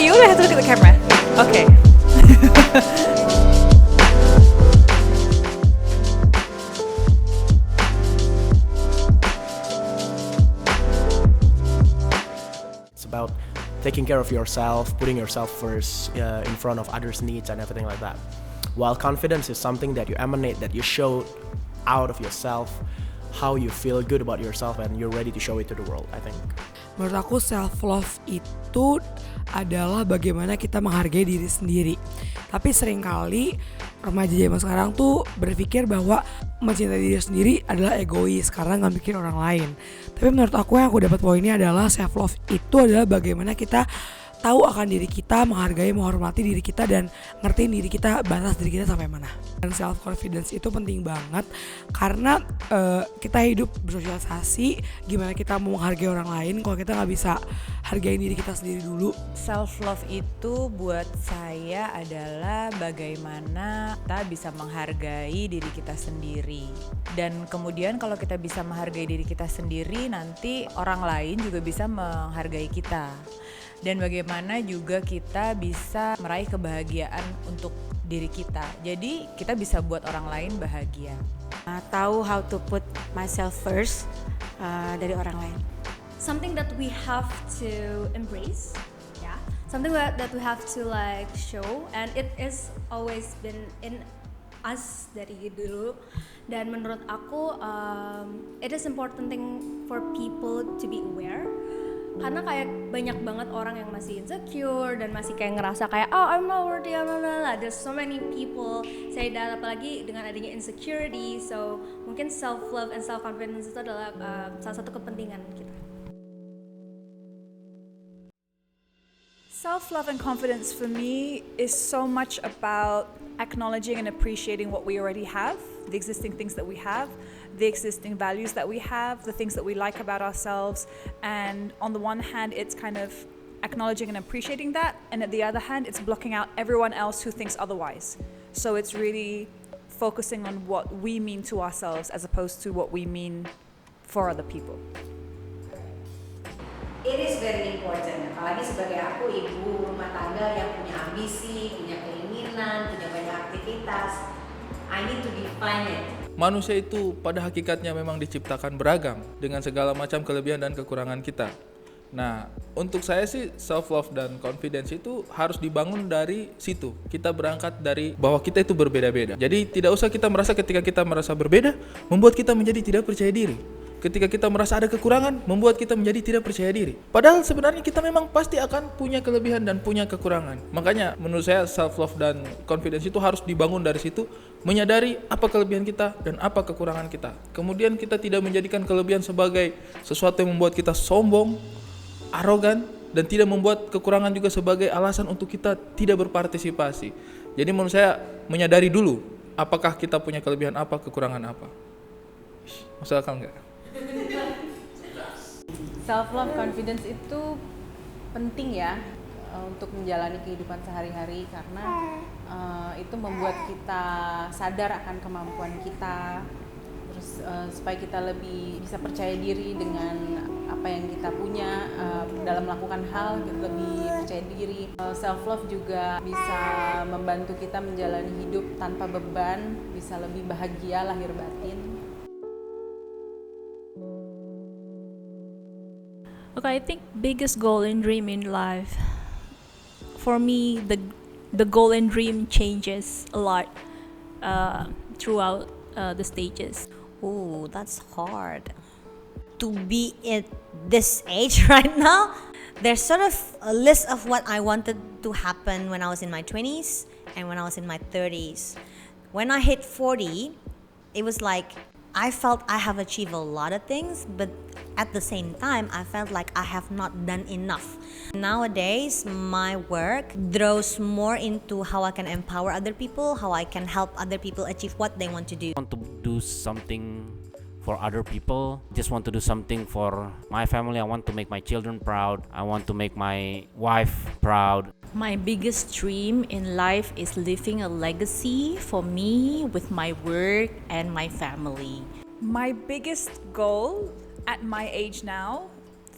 you only have to look at the camera. Okay. It's about taking care of yourself, putting yourself first in front of others' needs and everything like that. While confidence is something that you emanate, that you show out of yourself, how you feel good about yourself and you're ready to show it to the world, I think. Menurut aku self-love itu adalah bagaimana kita menghargai diri sendiri. Tapi seringkali remaja zaman sekarang tuh berpikir bahwa mencintai diri sendiri adalah egois karena nggak mikir orang lain. Tapi menurut aku yang aku dapat poinnya adalah self-love itu adalah bagaimana kita tahu akan diri kita, menghargai, menghormati diri kita dan ngertiin diri kita, batas diri kita sampai mana. Dan self confidence itu penting banget karena kita hidup bersosialisasi, gimana kita mau menghargai orang lain kalau kita nggak bisa hargain diri kita sendiri dulu. Self love itu buat saya adalah bagaimana kita bisa menghargai diri kita sendiri. Dan kemudian kalau kita bisa menghargai diri kita sendiri, nanti orang lain juga bisa menghargai kita. Dan bagaimana juga kita bisa meraih kebahagiaan untuk diri kita. Jadi kita bisa buat orang lain bahagia. Tahu how to put myself first dari orang lain. Something that we have to embrace, yeah. Something that we have to like show, and it is always been in us dari dulu. Dan menurut aku, it is important thing for people to be aware. Karena kayak banyak banget orang yang masih insecure dan masih kayak ngerasa kayak oh I'm not worthy, there's so many people say that, apalagi dengan adanya insecurity. So mungkin self love and self confidence itu adalah salah satu kepentingan kita. Self love and confidence for me is so much about acknowledging and appreciating what we already have, the existing things that we have, the existing values that we have, the things that we like about ourselves. And on the one hand, it's kind of acknowledging and appreciating that, and at the other hand, it's blocking out everyone else who thinks otherwise. So it's really focusing on what we mean to ourselves as opposed to what we mean for other people. It is very important, apalagi sebagai aku ibu rumah tangga yang punya ambisi, punya keinginan, punya banyak aktivitas. I need to define it. Manusia itu pada hakikatnya memang diciptakan beragam dengan segala macam kelebihan dan kekurangan kita. Nah, untuk saya sih self love dan confidence itu harus dibangun dari situ. Kita berangkat dari bahwa kita itu berbeda-beda. Jadi tidak usah kita merasa ketika kita merasa berbeda membuat kita menjadi tidak percaya diri. Ketika kita merasa ada kekurangan membuat kita menjadi tidak percaya diri. Padahal sebenarnya kita memang pasti akan punya kelebihan dan punya kekurangan. Makanya menurut saya self love dan confidence itu harus dibangun dari situ, menyadari apa kelebihan kita dan apa kekurangan kita. Kemudian kita tidak menjadikan kelebihan sebagai sesuatu yang membuat kita sombong, arogan, dan tidak membuat kekurangan juga sebagai alasan untuk kita tidak berpartisipasi. Jadi menurut saya menyadari dulu apakah kita punya kelebihan apa, kekurangan apa. Masuk akal nggak? Self love confidence itu penting ya untuk menjalani kehidupan sehari-hari karena itu membuat kita sadar akan kemampuan kita, terus supaya kita lebih bisa percaya diri dengan apa yang kita punya, dalam melakukan hal kita lebih percaya diri. Self love juga bisa membantu kita menjalani hidup tanpa beban, bisa lebih bahagia lahir batin. Okay, I think biggest goal and dream in life. For me, the goal and dream changes a lot throughout the stages. Ooh, that's hard. To be at this age right now, there's sort of a list of what I wanted to happen when I was in my 20s and when I was in my 30s. When I hit 40, it was like I felt I have achieved a lot of things, but at the same time, I felt like I have not done enough. Nowadays, my work draws more into how I can empower other people, how I can help other people achieve what they want to do. I want to do something for other people. Just want to do something for my family. I want to make my children proud. I want to make my wife proud. My biggest dream in life is leaving a legacy for me with my work and my family. My biggest goal at my age now,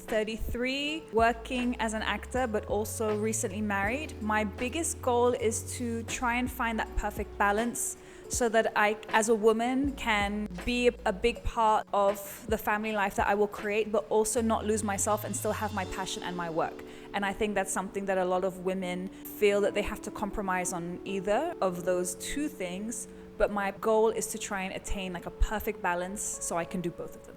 33, working as an actor, but also recently married. My biggest goal is to try and find that perfect balance so that I, as a woman, can be a big part of the family life that I will create, but also not lose myself and still have my passion and my work. And I think that's something that a lot of women feel that they have to compromise on either of those two things. But my goal is to try and attain like a perfect balance so I can do both of them.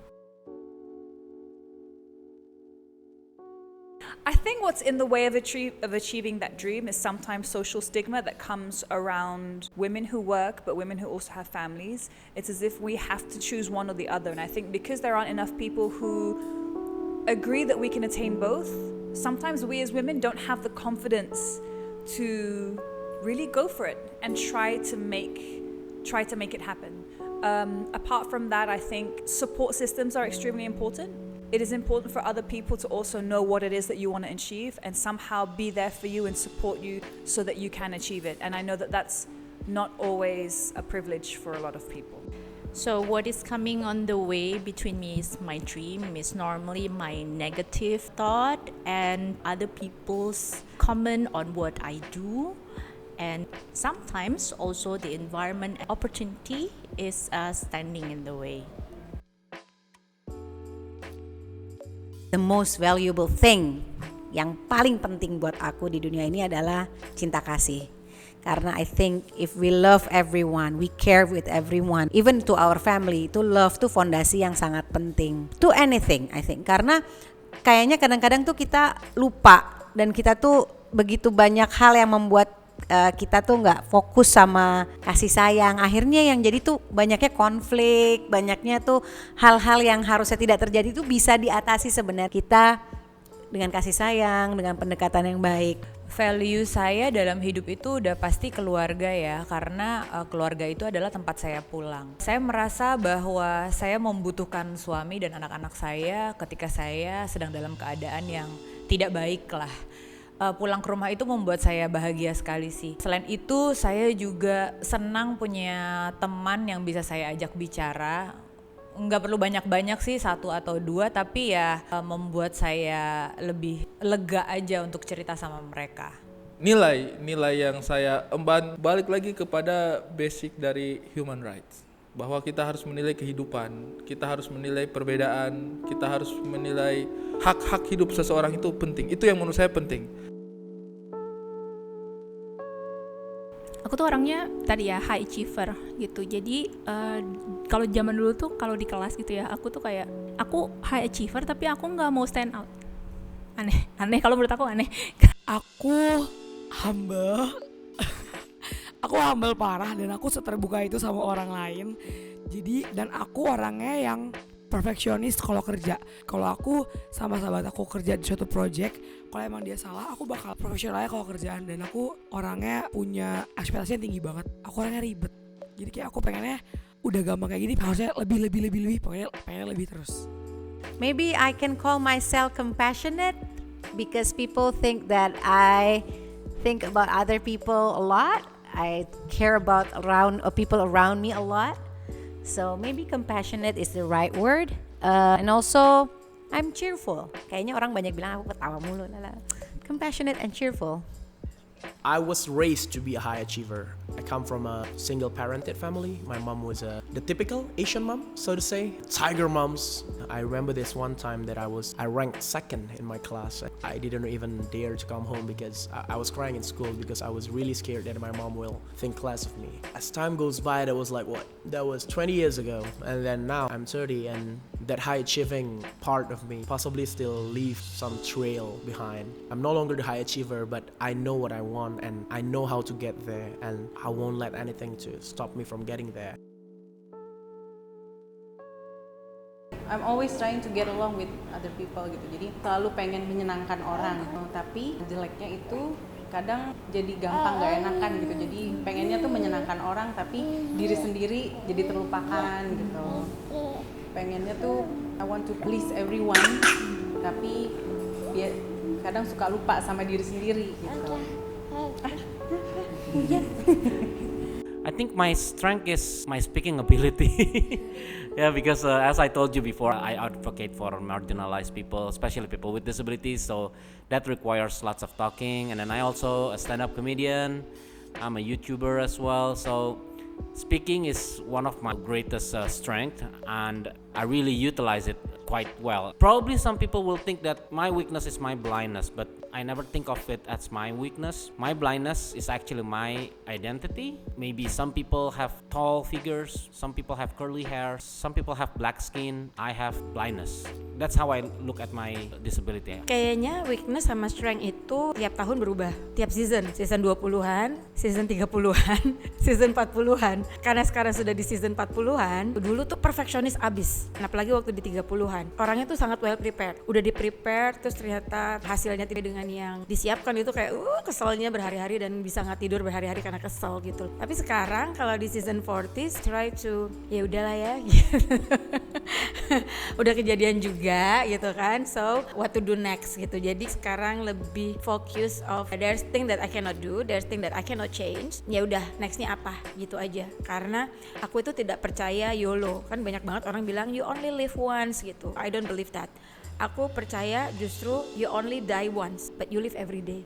I think what's in the way of achieving that dream is sometimes social stigma that comes around women who work, but women who also have families. It's as if we have to choose one or the other. And I think because there aren't enough people who agree that we can attain both, sometimes we as women don't have the confidence to really go for it and try to make it happen. Apart from that, I think support systems are extremely important. It is important for other people to also know what it is that you want to achieve and somehow be there for you and support you so that you can achieve it. And I know that that's not always a privilege for a lot of people. So what is coming on the way between me is my dream, is normally my negative thought and other people's comment on what I do. And sometimes also the environment and opportunity is standing in the way. The most valuable thing yang paling penting buat aku di dunia ini adalah cinta kasih. Karena I think if we love everyone, we care with everyone, even to our family, itu love tuh fondasi yang sangat penting. To anything, I think. Karena kayaknya kadang-kadang tuh kita lupa dan kita tuh begitu banyak hal yang membuat kita tuh nggak fokus sama kasih sayang. Akhirnya yang jadi tuh banyaknya konflik, banyaknya tuh hal-hal yang harusnya tidak terjadi tuh bisa diatasi sebenarnya kita dengan kasih sayang, dengan pendekatan yang baik. Value saya dalam hidup itu udah pasti keluarga ya, karena keluarga itu adalah tempat saya pulang. Saya merasa bahwa saya membutuhkan suami dan anak-anak saya ketika saya sedang dalam keadaan yang tidak baik lah. Pulang ke rumah itu membuat saya bahagia sekali sih. Selain itu saya juga senang punya teman yang bisa saya ajak bicara. Nggak perlu banyak-banyak sih, 1 atau 2, tapi ya membuat saya lebih lega aja untuk cerita sama mereka. Nilai yang saya emban balik lagi kepada basic dari human rights. Bahwa kita harus menilai kehidupan, kita harus menilai perbedaan, kita harus menilai hak-hak hidup seseorang itu penting. Itu yang menurut saya penting. Aku tuh orangnya tadi ya high achiever gitu. Jadi kalau zaman dulu tuh kalau di kelas gitu ya, aku tuh kayak aku high achiever tapi aku nggak mau stand out. Aneh kalau menurut aku aneh. Aku humble. Aku humble parah dan aku seterbuka itu sama orang lain. Jadi dan aku orangnya yang perfeksionis kalau kerja. Kalau aku sama sahabat aku kerja di suatu project, kalau emang dia salah, aku bakal profesional aja kalau kerjaan. Dan aku orangnya punya ekspektasi yang tinggi banget. Aku orangnya ribet. Jadi kayak aku pengennya udah gampang kayak gini, harusnya lebih, pengennya lebih terus. Maybe I can call myself compassionate because people think that I think about other people a lot. I care about people around me a lot. So maybe compassionate is the right word. And also I'm cheerful. Kayaknya orang banyak bilang aku ketawa mulu. Compassionate and cheerful. I was raised to be a high achiever. I come from a single parented family. My mom was the typical Asian mom, so to say. Tiger moms. I remember this one time that I ranked second in my class. I didn't even dare to come home because I was crying in school because I was really scared that my mom will think less of me. As time goes by, that was like what? That was 20 years ago. And then now I'm 30 and that high achieving part of me possibly still leaves some trail behind. I'm no longer the high achiever, but I know what I want and I know how to get there and I won't let anything to stop me from getting there. I'm always trying to get along with other people gitu. Jadi selalu pengen menyenangkan orang. Tapi jeleknya itu kadang jadi gampang gak enakan gitu. Jadi pengennya tuh menyenangkan orang tapi diri sendiri jadi terlupakan gitu. Pengennya tuh I want to please everyone tapi dia kadang suka lupa sama diri sendiri gitu. I think my strength is my speaking ability. Yeah, because as I told you before, I advocate for marginalized people, especially people with disabilities. So that requires lots of talking. And then I also a stand-up comedian. I'm a YouTuber as well. So speaking is one of my greatest strength, and I really utilize it quite well. Probably some people will think that my weakness is my blindness, but I never think of it as my weakness. My blindness is actually my identity. Maybe some people have tall figures, some people have curly hair, some people have black skin. I have blindness. That's how I look at my disability. Kayaknya weakness sama strength itu tiap tahun berubah, tiap season 20-an, season 30-an, season 40-an. Karena sekarang sudah di season 40-an, dulu tuh perfeksionis abis. Apalagi waktu di 30-an. Orangnya tuh sangat well prepared. Udah di prepare, terus ternyata hasilnya tidak dengan yang disiapkan, itu kayak keselnya berhari-hari dan bisa nggak tidur berhari-hari karena kesel gitu. Tapi sekarang kalau di season 40s try to ya udahlah ya gitu. Udah kejadian juga gitu kan, so what to do next gitu. Jadi sekarang lebih fokus of there's thing that I cannot do, there's thing that I cannot change. Ya udah nextnya apa gitu aja. Karena aku itu tidak percaya YOLO. Kan banyak banget orang bilang you only live once gitu. I don't believe that. Aku percaya justru you only die once, but you live every day.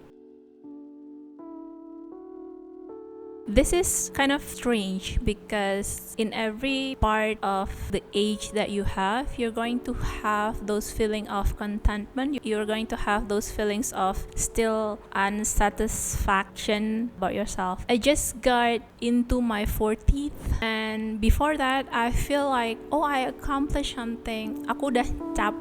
This is kind of strange because in every part of the age that you have, you're going to have those feeling of contentment. You're going to have those feelings of still unsatisfaction about yourself. I just got into my 40th, and before that I feel like I accomplished something. Aku udah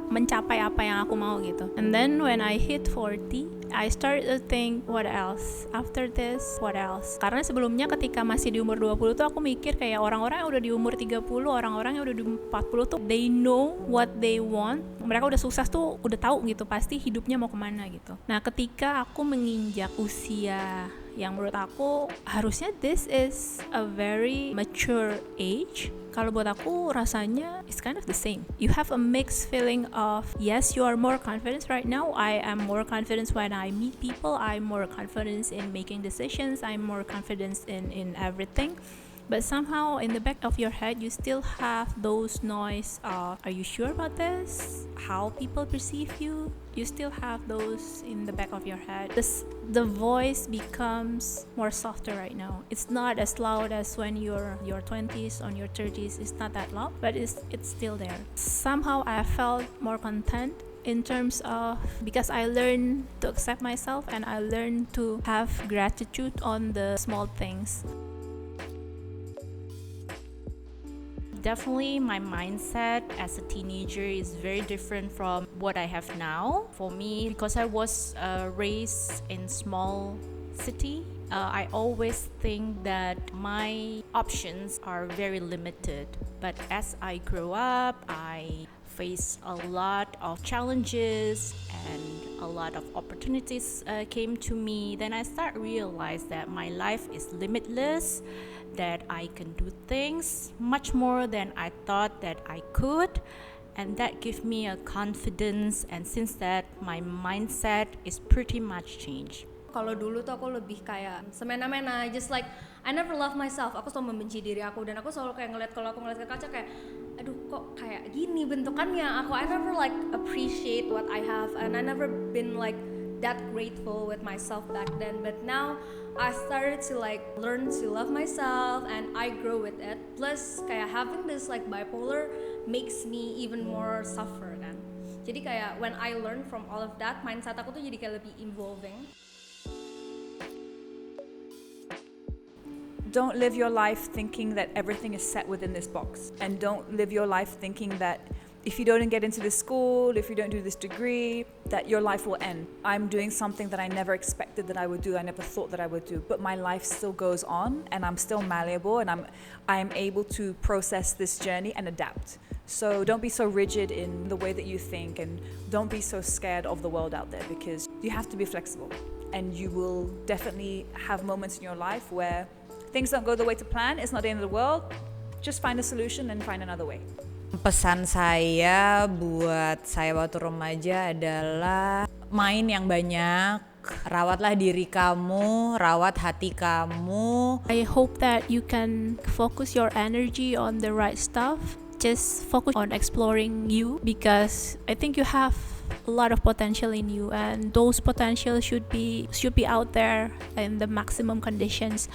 mencapai apa yang aku mau gitu. And then when I hit 40, I started to think, what else? After this, what else? Karena sebelumnya ketika masih di umur 20 tuh aku mikir kayak orang-orang yang udah di umur 30, orang-orang yang udah di 40 tuh they know what they want. Mereka udah sukses tuh udah tahu gitu pasti hidupnya mau kemana gitu. Nah ketika aku menginjak usia yang menurut aku harusnya this is a very mature age, kalau buat aku rasanya it's kind of the same. You have a mixed feeling of yes, you are more confident right now. I am more confident when I meet people. I'm more confident in making decisions. I'm more confident in everything. But somehow in the back of your head you still have those noise of are you sure about this? How people perceive you? You still have those in the back of your head. The voice becomes more softer right now. It's not as loud as when you're your 20s, on your 30s. It's not that loud, but it's still there. Somehow I felt more content in terms of because I learned to accept myself and I learned to have gratitude on the small things. Definitely my mindset as a teenager is very different from what I have now. For me, because I was raised in small city, I always think that my options are very limited. But as I grow up, I face a lot of challenges and a lot of opportunities came to me. Then I start realize that my life is limitless, that I can do things much more than I thought that I could, and that gives me a confidence, and since that my mindset is pretty much changed. Kalau dulu tuh aku lebih kayak semena-mena, just like I never love myself. Aku selalu membenci diri aku dan aku selalu kayak kalau aku ngeliat ke kaca kayak aduh kok kayak gini bentukannya aku. I never like appreciate what I have and I never been like that grateful with myself back then, but now I started to like learn to love myself and I grow with it. Plus kayak having this like bipolar makes me even more suffer kan. Jadi kayak when I learn from all of that, mindset aku tuh jadi kayak lebih evolving. Don't live your life thinking that everything is set within this box, and don't live your life thinking that if you don't get into this school, if you don't do this degree, that your life will end. I'm doing something that I never expected that I would do, I never thought that I would do, but my life still goes on and I'm still malleable and I'm able to process this journey and adapt. So don't be so rigid in the way that you think, and don't be so scared of the world out there, because you have to be flexible, and you will definitely have moments in your life where things don't go the way to plan. It's not the end of the world. Just find a solution and find another way. Pesan saya buat saya waktu remaja adalah main yang banyak, Rawatlah diri kamu, rawat hati kamu. I hope that you can focus your energy on the right stuff. Just focus on exploring you, because I think you have a lot of potential in you, and those potential should be out there in the maximum conditions.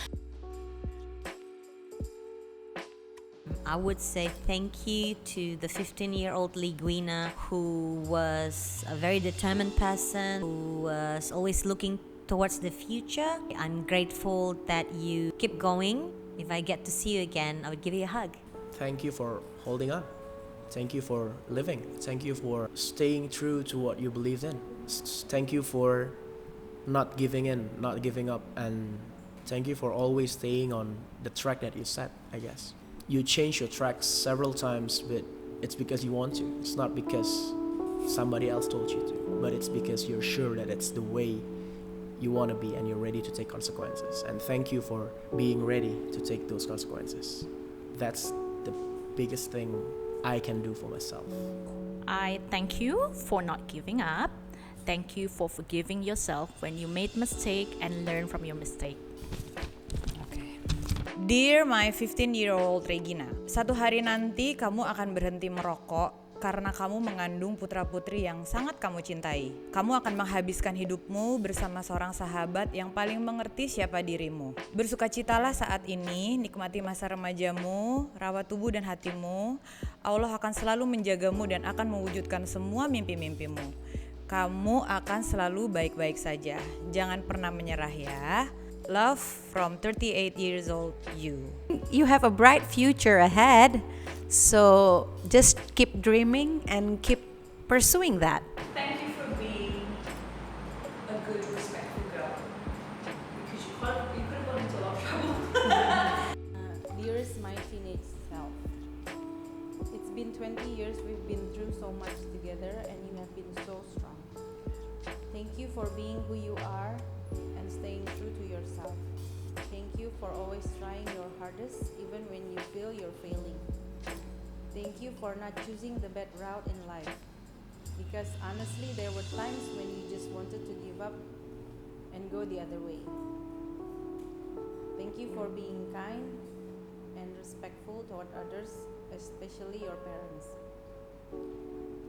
I would say thank you to the 15-year-old Ligwina, who was a very determined person, who was always looking towards the future. I'm grateful that you keep going. If I get to see you again, I would give you a hug. Thank you for holding on. Thank you for living. Thank you for staying true to what you believe in. Thank you for not giving in, not giving up, and thank you for always staying on the track that you set, I guess. You change your tracks several times, but it's because you want to. It's not because somebody else told you to, but it's because you're sure that it's the way you want to be and you're ready to take consequences. And thank you for being ready to take those consequences. That's the biggest thing I can do for myself. I thank you for not giving up. Thank you for forgiving yourself when you made mistake and learn from your mistake. Dear my 15-year-old Regina, satu hari nanti kamu akan berhenti merokok karena kamu mengandung putra-putri yang sangat kamu cintai. Kamu akan menghabiskan hidupmu bersama seorang sahabat yang paling mengerti siapa dirimu. Bersukacitalah saat ini, nikmati masa remajamu, rawat tubuh dan hatimu. Allah akan selalu menjagamu dan akan mewujudkan semua mimpi-mimpimu. Kamu akan selalu baik-baik saja. Jangan pernah menyerah ya. Love from 38 years old you. You have a bright future ahead, so just keep dreaming and keep pursuing that. Thank you for being a good, respectful girl. Because you could have got into a lot of trouble. Dearest my teenage self, it's been 20 years we've been through so much together, and you have been so strong. Thank you for being who you are and staying true to yourself. Thank you for always trying your hardest even when you feel you're failing. Thank you for not choosing the bad route in life, because honestly there were times when you just wanted to give up and go the other way. Thank you for being kind and respectful toward others, especially your parents.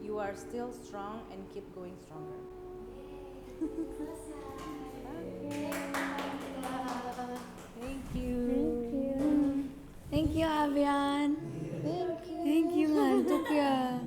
You are still strong and keep going stronger. Thank you. Thank you, Avian. Thank you, ngantuk ya.